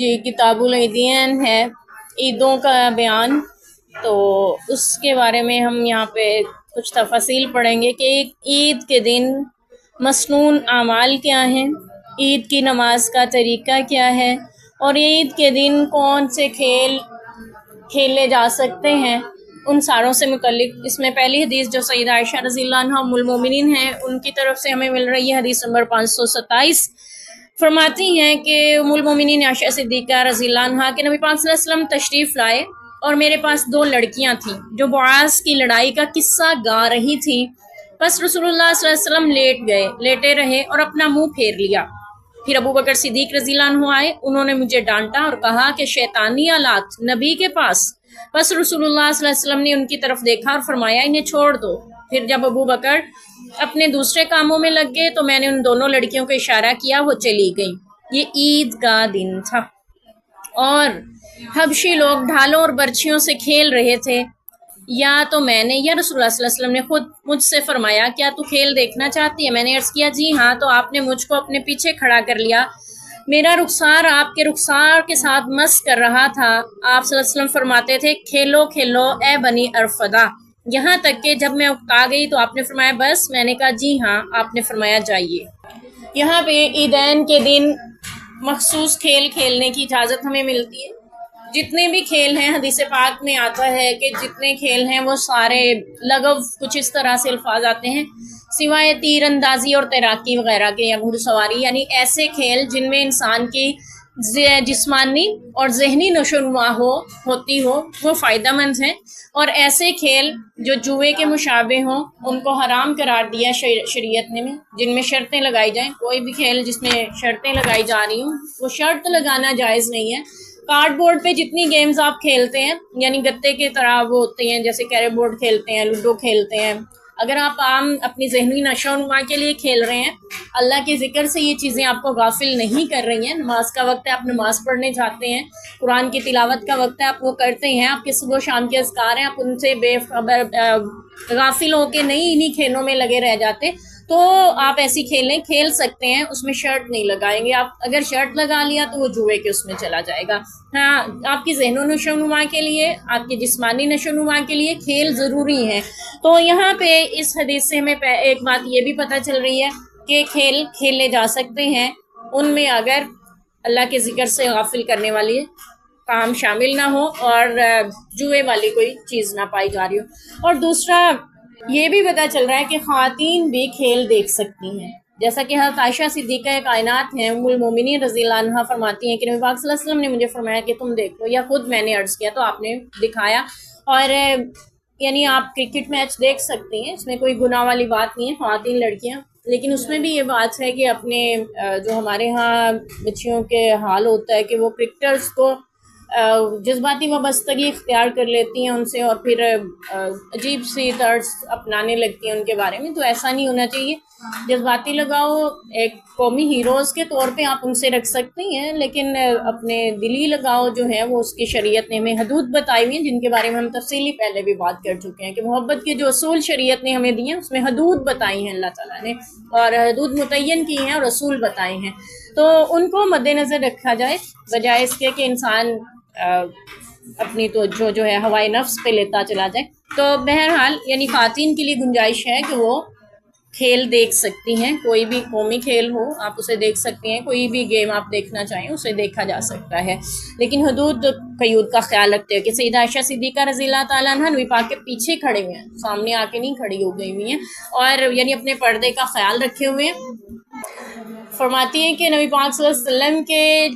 جی کتاب العیدین ہے، عیدوں کا بیان، تو اس کے بارے میں ہم یہاں پہ کچھ تفاصیل پڑھیں گے کہ عید کے دن مسنون اعمال کیا ہیں، عید کی نماز کا طریقہ کیا ہے، اور عید کے دن کون سے کھیل کھیلے جا سکتے ہیں، ان ساروں سے متعلق اس میں پہلی حدیث جو سیدہ عائشہ رضی اللہ عنہا ام المومنین ہیں ان کی طرف سے ہمیں مل رہی ہے، حدیث نمبر 527 فرماتی ہیں کہ ام المومنین عائشہ صدیقہ رضی اللہ عنہا کہ نبی پاک صلی اللہ علیہ وسلم تشریف لائے اور میرے پاس 2 لڑکیاں تھیں جو بعاث کی لڑائی کا قصہ گا رہی تھیں، بس رسول اللہ صلی اللہ علیہ وسلم لیٹے رہے اور اپنا منہ پھیر لیا۔ پھر ابو بکر صدیق رضی اللہ عنہ آئے، انہوں نے مجھے ڈانٹا اور کہا کہ شیطانی آلات نبی کے پاس، بس رسول اللہ صلی اللہ علیہ وسلم نے ان کی طرف دیکھا اور فرمایا انہیں چھوڑ دو۔ پھر جب ابو بکر اپنے دوسرے کاموں میں لگ گئے تو میں نے ان دونوں لڑکیوں کو اشارہ کیا، وہ چلی گئیں۔ یہ عید کا دن تھا اور حبشی لوگ ڈھالوں اور برچھیوں سے کھیل رہے تھے، یا تو میں نے یا رسول اللہ صلی اللہ علیہ وسلم نے خود مجھ سے فرمایا کیا تو کھیل دیکھنا چاہتی ہے؟ میں نے عرض کیا جی ہاں، تو آپ نے مجھ کو اپنے پیچھے کھڑا کر لیا، میرا رخسار آپ کے رخسار کے ساتھ مس کر رہا تھا۔ آپ صلی اللہ علیہ وسلم فرماتے تھے کھیلو کھیلو اے بنی ارفدہ، یہاں تک کہ جب میں اکتا گئی تو آپ نے فرمایا بس، میں نے کہا جی ہاں، آپ نے فرمایا جائیے۔ یہاں پہ عیدین کے دن مخصوص کھیل کھیلنے کی اجازت ہمیں ملتی ہے۔ جتنے بھی کھیل ہیں، حدیث پاک میں آتا ہے کہ جتنے کھیل ہیں وہ سارے لغو، کچھ اس طرح سے الفاظ آتے ہیں سوائے تیر اندازی اور تیراکی وغیرہ کے یا گھڑ سواری، یعنی ایسے کھیل جن میں انسان کی جسمانی اور ذہنی نشوونما ہوتی ہو وہ فائدہ مند ہیں، اور ایسے کھیل جو جوئے کے مشابہ ہوں ان کو حرام قرار دیا شریعت نے، جن میں شرطیں لگائی جائیں۔ کوئی بھی کھیل جس میں شرطیں لگائی جا رہی ہوں وہ شرط لگانا جائز نہیں ہے۔ کارڈ بورڈ پہ جتنی گیمز آپ کھیلتے ہیں، یعنی گتے کی طرح وہ ہوتے ہیں، جیسے کیرم بورڈ کھیلتے ہیں، لوڈو کھیلتے ہیں، اگر آپ عام اپنی ذہنی نشو و نما کے لیے کھیل رہے ہیں، اللہ کے ذکر سے یہ چیزیں آپ کو غافل نہیں کر رہی ہیں، نماز کا وقت ہے آپ نماز پڑھنے جاتے ہیں، قرآن کی تلاوت کا وقت ہے آپ وہ کرتے ہیں، آپ کے صبح و شام کے اذکار ہیں، آپ ان سے بے خبر غافل ہو کے نہیں انہی کھیلوں میں لگے رہ جاتے، تو آپ ایسی کھیلیں کھیل سکتے ہیں، اس میں شرط نہیں لگائیں گے۔ آپ اگر شرط لگا لیا تو وہ جوئے کے اس میں چلا جائے گا۔ ہاں، آپ کی ذہن و نشو و نما کے لیے، آپ کی جسمانی نشو و نما کے لیے کھیل ضروری ہیں۔ تو یہاں پہ اس حدیث سے ہمیں ایک بات یہ بھی پتہ چل رہی ہے کہ کھیل کھیلے جا سکتے ہیں، ان میں اگر اللہ کے ذکر سے غافل کرنے والی کام شامل نہ ہو اور جوئے والی کوئی چیز نہ پائی جا رہی ہو۔ اور دوسرا یہ بھی پتہ چل رہا ہے کہ خواتین بھی کھیل دیکھ سکتی ہیں، جیسا کہ حضرت عائشہ صدیقہ کائنات ہیں ام المومنین رضی اللہ عنہا فرماتی ہیں کہ نبی پاک صلی اللہ علیہ وسلم نے مجھے فرمایا کہ تم دیکھ لو، یا خود میں نے عرض کیا تو آپ نے دکھایا۔ اور یعنی آپ کرکٹ میچ دیکھ سکتے ہیں، اس میں کوئی گناہ والی بات نہیں ہے، خواتین لڑکیاں، لیکن اس میں بھی یہ بات ہے کہ اپنے جو ہمارے ہاں بچیوں کے حال ہوتا ہے کہ وہ کرکٹرز کو جذباتی وابستگی اختیار کر لیتی ہیں ان سے، اور پھر عجیب سی طرز اپنانے لگتی ہیں ان کے بارے میں، تو ایسا نہیں ہونا چاہیے۔ جذباتی لگاؤ ایک قومی ہیروز کے طور پہ آپ ان سے رکھ سکتی ہیں، لیکن اپنے دلی لگاؤ جو ہے وہ اس کی شریعت نے ہمیں حدود بتائی ہوئی ہیں، جن کے بارے میں ہم تفصیلی پہلے بھی بات کر چکے ہیں کہ محبت کے جو اصول شریعت نے ہمیں دیے ہیں اس میں حدود بتائی ہیں اللہ تعالیٰ نے، اور حدود متعین کی ہیں اور اصول بتائے ہیں، تو ان کو مد نظر رکھا جائے، بجائے اس کے کہ انسان اپنی توجہ جو ہے ہوائے نفس پہ لیتا چلا جائے۔ تو بہرحال یعنی خواتین کے لیے گنجائش ہے کہ وہ کھیل دیکھ سکتی ہیں، کوئی بھی قومی کھیل ہو آپ اسے دیکھ سکتی ہیں، کوئی بھی گیم آپ دیکھنا چاہیں اسے دیکھا جا سکتا ہے، لیکن حدود قیود کا خیال رکھتے ہوئے کہ سیدہ عائشہ صدیقہ رضی اللہ تعالیٰ عنہ نبی پاک کے پیچھے کھڑے ہوئے ہیں، سامنے آ کے نہیں کھڑی ہو گئی ہوئی ہیں، اور یعنی اپنے پردے کا خیال رکھے ہوئے ہیں۔ فرماتی ہیں کہ نبی پاک صلی اللہ علیہ وسلم کے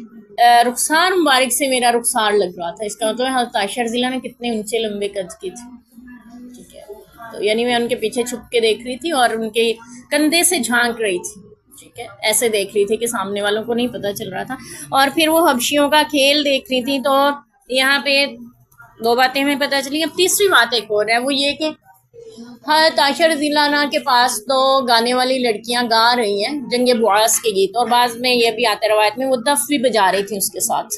رخسار مبارک سے میرا رخسار لگ رہا تھا، اس کا مطلب حضرت عائشہ رضی اللہ عنہ نے کتنے اونچے لمبے قد کی تھی، ٹھیک ہے، تو یعنی میں ان کے پیچھے چھپ کے دیکھ رہی تھی اور ان کے کندھے سے جھانک رہی تھی، ٹھیک ہے، ایسے دیکھ رہی تھی کہ سامنے والوں کو نہیں پتہ چل رہا تھا، اور پھر وہ حبشیوں کا کھیل دیکھ رہی تھی۔ تو یہاں پہ 2 باتیں ہمیں پتہ چلی۔ اب تیسری بات ایک اور ہے، وہ یہ کہ حضرت عائشہ رضی اللہ عنہ کے پاس تو گانے والی لڑکیاں گا رہی ہیں جنگ بعاث کے گیت، اور بعض میں یہ بھی آتا ہے روایت میں وہ دف بھی بجا رہی تھیں اس کے ساتھ،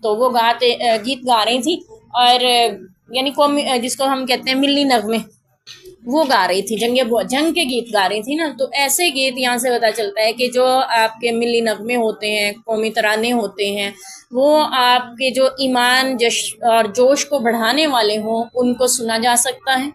تو وہ گیت گا رہی تھیں، اور یعنی قومی جس کو ہم کہتے ہیں ملی نغمے، وہ گا رہی تھی، جنگ کے گیت گا رہی تھی نا. تو ایسے گیت یہاں سے پتہ چلتا ہے کہ جو آپ کے ملی نغمے ہوتے ہیں، قومی ترانے ہوتے ہیں، وہ آپ کے جو ایمان اور جوش کو بڑھانے والے ہوں ان کو سنا جا سکتا ہے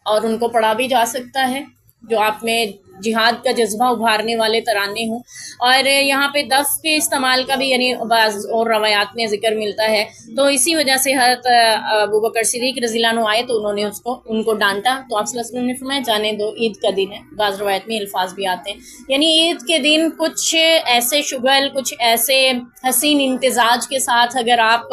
اور ان کو پڑھا بھی جا سکتا ہے، جو آپ میں جہاد کا جذبہ ابھارنے والے ترانے ہوں. اور یہاں پہ دف کے استعمال کا بھی یعنی بعض اور روایات میں ذکر ملتا ہے. تو اسی وجہ سے حضرت ابو بکر صدیق رضی اللہ عنہ آئے تو انہوں نے ان کو ڈانٹا. تو آپ صلی اللہ علیہ وسلم نے فرمایا جانے دو، عید کا دن ہے. بعض روایت میں الفاظ بھی آتے ہیں یعنی عید کے دن کچھ ایسے شغل، کچھ ایسے حسین امتزاج کے ساتھ اگر آپ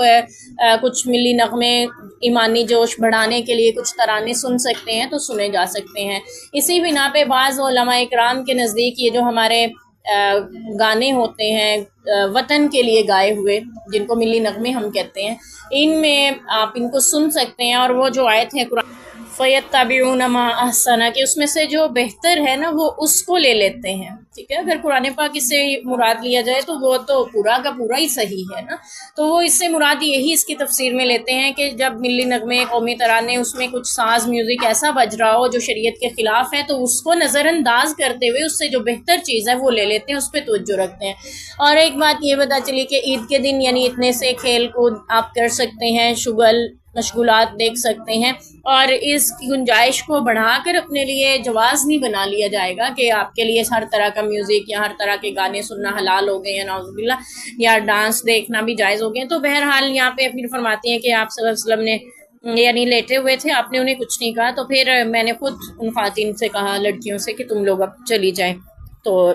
کچھ ملی نغمے، ایمانی جوش بڑھانے کے لیے کچھ ترانے سن سکتے ہیں تو سنے جا سکتے ہیں. اسی بنا پہ بعض علماء اکرام کے نزدیک یہ جو ہمارے گانے ہوتے ہیں وطن کے لیے گائے ہوئے، جن کو ملی نغمے ہم کہتے ہیں، ان میں آپ ان کو سن سکتے ہیں. اور وہ جو آیت ہے قرآن فَيَتَّبِعُونَ مَا أَحْسَنَ کہ اس میں سے جو بہتر ہے نا وہ اس کو لے لیتے ہیں. ٹھیک ہے، اگر قرآن پاک اس سے مراد لیا جائے تو وہ تو پورا کا پورا ہی صحیح ہے نا. تو وہ اس سے مراد یہی اس کی تفسیر میں لیتے ہیں کہ جب ملی نغمے، قومی ترانے، اس میں کچھ ساز میوزک ایسا بج رہا ہو جو شریعت کے خلاف ہے تو اس کو نظر انداز کرتے ہوئے اس سے جو بہتر چیز ہے وہ لے لیتے ہیں، اس پہ توجہ رکھتے ہیں. اور ایک بات یہ پتہ چلی کہ عید کے دن یعنی اتنے سے کھیل کود آپ کر سکتے ہیں، مشغولات دیکھ سکتے ہیں، اور اس کی گنجائش کو بڑھا کر اپنے لیے جواز نہیں بنا لیا جائے گا کہ آپ کے لیے ہر طرح کا میوزک یا ہر طرح کے گانے سننا حلال ہو گئے یا نعوذ باللہ، یا ڈانس دیکھنا بھی جائز ہو گئے. تو بہرحال یہاں پہ پھر فرماتی ہیں کہ آپ صلی اللہ علیہ وسلم نے یعنی لیٹے ہوئے تھے، آپ نے انہیں کچھ نہیں کہا. تو پھر میں نے خود ان خواتین سے کہا، لڑکیوں سے، کہ تم لوگ اب چلی جائیں. تو